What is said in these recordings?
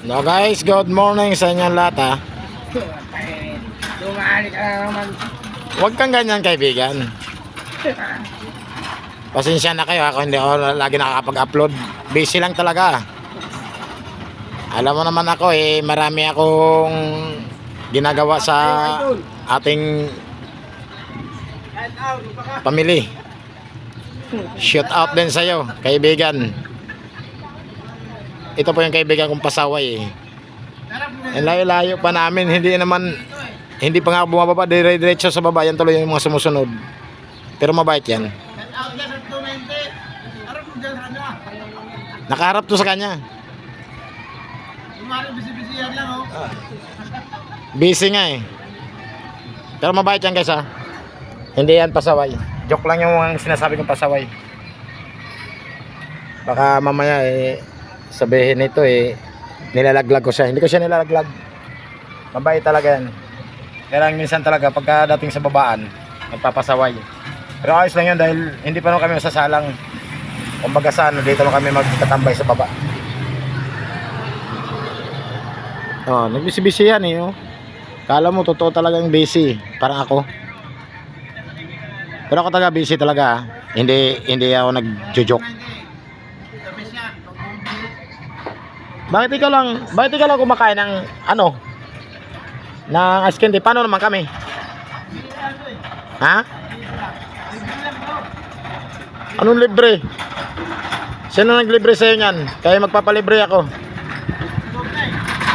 No guys, good morning sa inyong lahat ha. Dumali ka na naman. Huwag kang ganyan kaibigan. Pasensya na kayo, ako hindi ako lagi nakakapag-upload. Busy lang talaga. Alam mo naman ako marami akong ginagawa sa ating pamilya. Shout out din sa'yo, kaibigan. Ito po yung kaibigan kong pasaway Ang layo-layo pa namin, hindi pa nga bumababa, dire-diretso sa baba. Yan tuloy yung mga sumusunod. Pero mabait yan. Nakaharap to sa kanya. Busy nga Pero mabait yan guys ha. Hindi yan pasaway. Joke lang yung sinasabi kong pasaway. Baka mamaya sabihin nito nilalaglag ko siya. Hindi ko siya nilalaglag. Mabait talaga yan. Kaya lang minsan talaga pagkadating sa babaan nagpapasaway. Pero ayos lang yun dahil hindi pa naman kami masasalang. Kumbaga saan dito lang kami magtatambay sa baba. Nagbisi-bisi yan Kala mo totoo talagang busy. Parang ako. Pero ako talaga busy talaga Hindi ako nagjo-joke. Bakit ikaw lang kumakain ng ng ice candy? Paano naman kami? Ha? Anong libre? Sino naglibre sa'yo niyan? Kaya magpapalibre ako.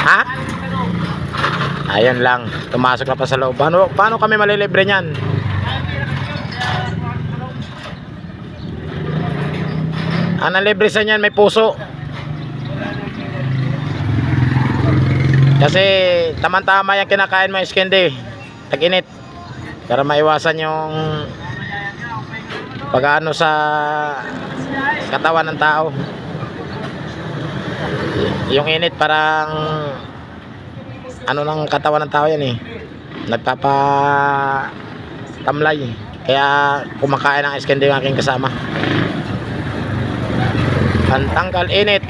Ha? Ayun lang, tumasok na pa sa loob. Paano kami malilibre niyan? Ang nalibre sa niyan may puso. Kasi tamang-tama yung kinakain mo iskende, tag-init, para maiwasan yung pag-ano sa katawan ng tao. Yung init parang ng katawan ng tao yan nagpapatamlay. Kaya kumakain ng iskende yung aking kasama. Pantanggal init.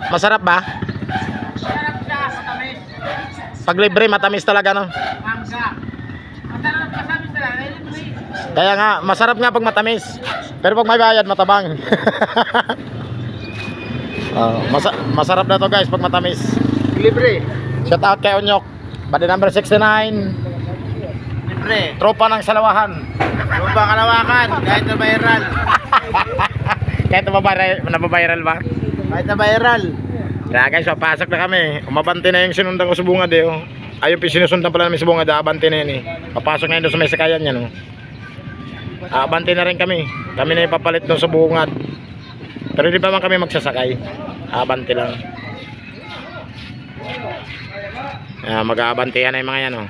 Masarap ba? Masarap siya, matamis. Pag libre, matamis talaga Mangga. Masarap masamis na lang. Kaya nga, masarap nga pag matamis. Pero pag may bayad, matabang. Masarap na to guys pag matamis. Libre. Shout out kay Onyok. Body number 69. Libre. Tropa ng Salawahan. Tropa Kalawakan. Kahit na viral. Kahit nababiral ba? Kahit na viral. Kaya guys, papasok na kami. Umabante na yung sinundan ko sa bungad Ayun, sinusundan pala namin sa bungad. Abante na yun Papasok na yun doon sa may sakayan yan Abante na rin kami. Kami na yung papalit doon sa bungad. Pero hindi pa man kami magsasakay. Abante lang. Mag-aabante yan na yung mga yan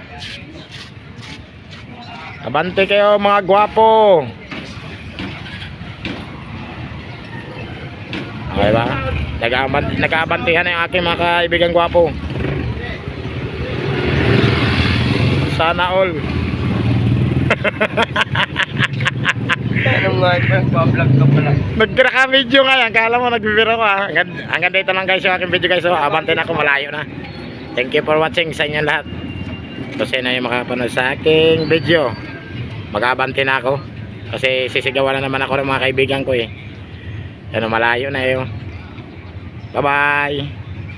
Abante kayo mga gwapo. Okay ba? Nag-aabantihan na yung aking mga kaibigan gwapo. Sana all. Nagpa-vlog ka pala. Nagka-video nga yan. Kala mo nagbibiro ko Hanggang dito lang guys yung aking video guys. Abante na ako, malayo na. Thank you for watching sa inyo lahat. Kasi na yung makapanood sa aking video. Mag-abante na ako. Kasi sisigawan na naman ako ng mga kaibigan ko malayo na Bye bye.